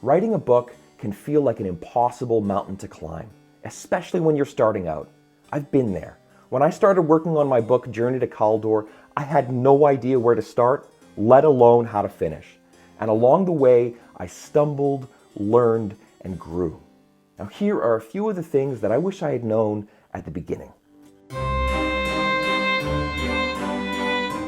Writing a book can feel like an impossible mountain to climb, especially when you're starting out. I've been there. When I started working on my book, Journey to Khaldor, I had no idea where to start, let alone how to finish. And along the way, I stumbled, learned, and grew. Now here are a few of the things that I wish I had known at the beginning.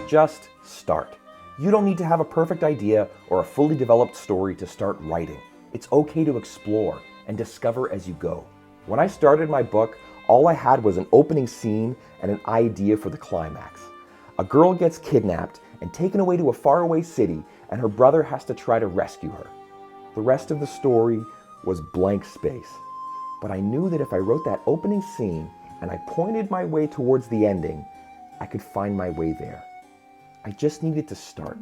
Just start. You don't need to have a perfect idea or a fully developed story to start writing. It's okay to explore and discover as you go. When I started my book, all I had was an opening scene and an idea for the climax. A girl gets kidnapped and taken away to a faraway city, and her brother has to try to rescue her. The rest of the story was blank space. But I knew that if I wrote that opening scene and I pointed my way towards the ending, I could find my way there. I just needed to start.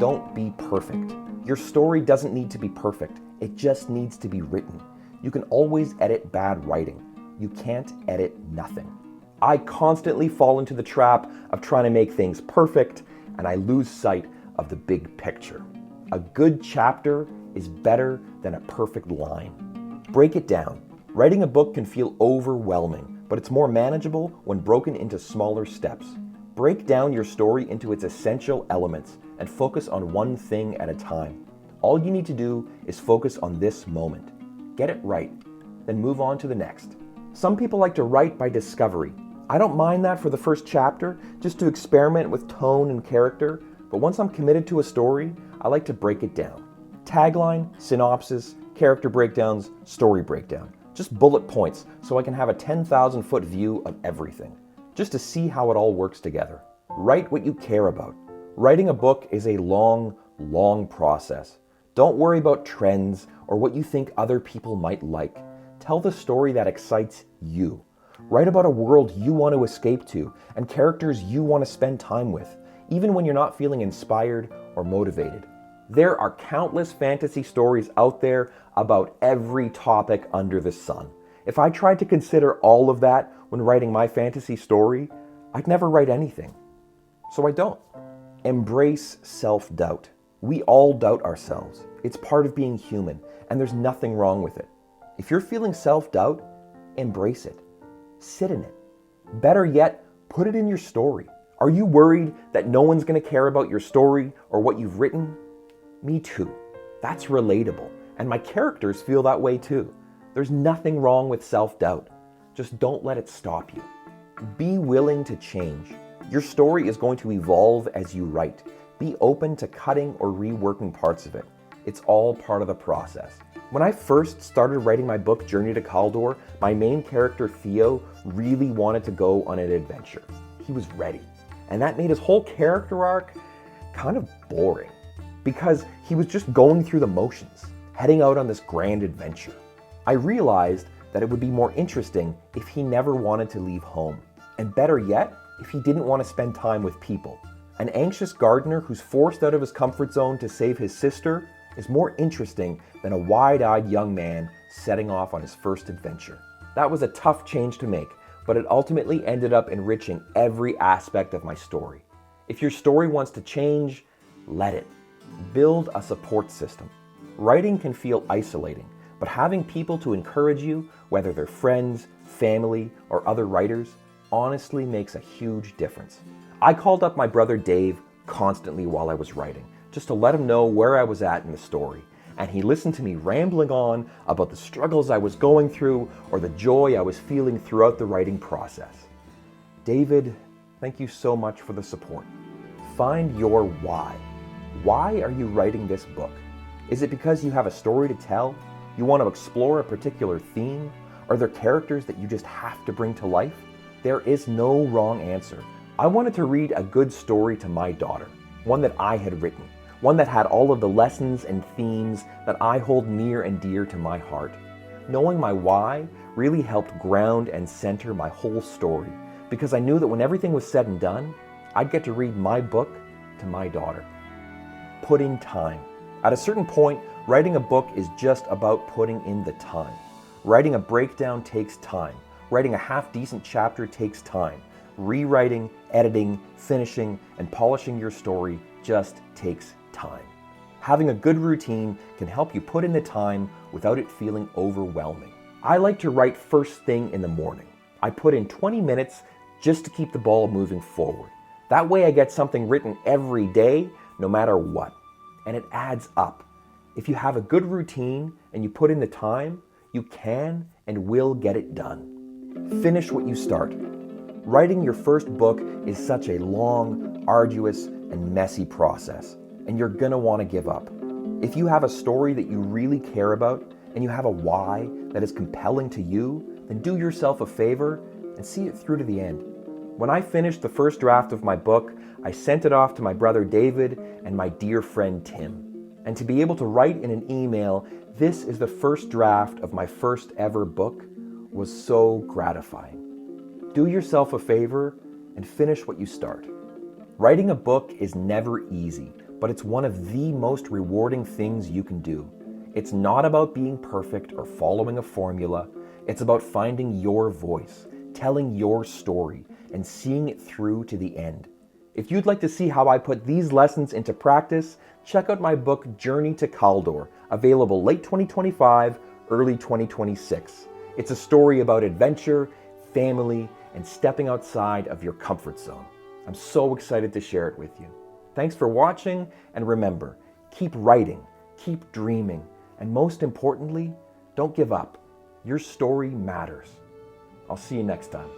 Don't be perfect. Your story doesn't need to be perfect. It just needs to be written. You can always edit bad writing. You can't edit nothing. I constantly fall into the trap of trying to make things perfect, and I lose sight of the big picture. A good chapter is better than a perfect line. Break it down. Writing a book can feel overwhelming, but it's more manageable when broken into smaller steps. Break down your story into its essential elements and focus on one thing at a time. All you need to do is focus on this moment. Get it right, then move on to the next. Some people like to write by discovery. I don't mind that for the first chapter, just to experiment with tone and character, but once I'm committed to a story, I like to break it down. Tagline, synopsis, character breakdowns, story breakdown. Just bullet points so I can have a 10,000-foot view of everything, just to see how it all works together. Write what you care about. Writing a book is a long, long process. Don't worry about trends or what you think other people might like. Tell the story that excites you. Write about a world you want to escape to and characters you want to spend time with, even when you're not feeling inspired or motivated. There are countless fantasy stories out there about every topic under the sun. If I tried to consider all of that when writing my fantasy story, I'd never write anything. So I don't. Embrace self-doubt. We all doubt ourselves. It's part of being human, and there's nothing wrong with it. If you're feeling self-doubt, embrace it. Sit in it. Better yet, put it in your story. Are you worried that no one's going to care about your story or what you've written? Me too. That's relatable, and my characters feel that way too. There's nothing wrong with self-doubt. Just don't let it stop you. Be willing to change. Your story is going to evolve as you write. Be open to cutting or reworking parts of it. It's all part of the process. When I first started writing my book, Journey to Khaldor, my main character, Theo, really wanted to go on an adventure. He was ready. And that made his whole character arc kind of boring, because he was just going through the motions, heading out on this grand adventure. I realized that it would be more interesting if he never wanted to leave home. And better yet, if he didn't want to spend time with people. An anxious gardener who's forced out of his comfort zone to save his sister is more interesting than a wide-eyed young man setting off on his first adventure. That was a tough change to make, but it ultimately ended up enriching every aspect of my story. If your story wants to change, let it. Build a support system. Writing can feel isolating, but having people to encourage you, whether they're friends, family, or other writers, honestly makes a huge difference. I called up my brother Dave constantly while I was writing, just to let him know where I was at in the story, and he listened to me rambling on about the struggles I was going through or the joy I was feeling throughout the writing process. David, thank you so much for the support. Find your why. Why are you writing this book? Is it because you have a story to tell? You want to explore a particular theme? Are there characters that you just have to bring to life? There is no wrong answer. I wanted to read a good story to my daughter, one that I had written, one that had all of the lessons and themes that I hold near and dear to my heart. Knowing my why really helped ground and center my whole story, because I knew that when everything was said and done, I'd get to read my book to my daughter. Putting time. At a certain point, writing a book is just about putting in the time. Writing a breakdown takes time. Writing a half-decent chapter takes time. Rewriting, editing, finishing, and polishing your story just takes time. Having a good routine can help you put in the time without it feeling overwhelming. I like to write first thing in the morning. I put in 20 minutes just to keep the ball moving forward. That way I get something written every day, no matter what. And it adds up. If you have a good routine and you put in the time, you can and will get it done. Finish what you start. Writing your first book is such a long, arduous, and messy process, and you're gonna want to give up. If you have a story that you really care about and you have a why that is compelling to you, then do yourself a favor and see it through to the end. When I finished the first draft of my book, I sent it off to my brother David and my dear friend Tim. And to be able to write in an email, "This is the first draft of my first ever book," was so gratifying. Do yourself a favor and finish what you start. Writing a book is never easy, but it's one of the most rewarding things you can do. It's not about being perfect or following a formula. It's about finding your voice, telling your story, and seeing it through to the end. If you'd like to see how I put these lessons into practice, check out my book, Journey to Khaldor, available late 2025, early 2026. It's a story about adventure, family, and stepping outside of your comfort zone. I'm so excited to share it with you. Thanks for watching, and remember, keep writing, keep dreaming, and most importantly, don't give up. Your story matters. I'll see you next time.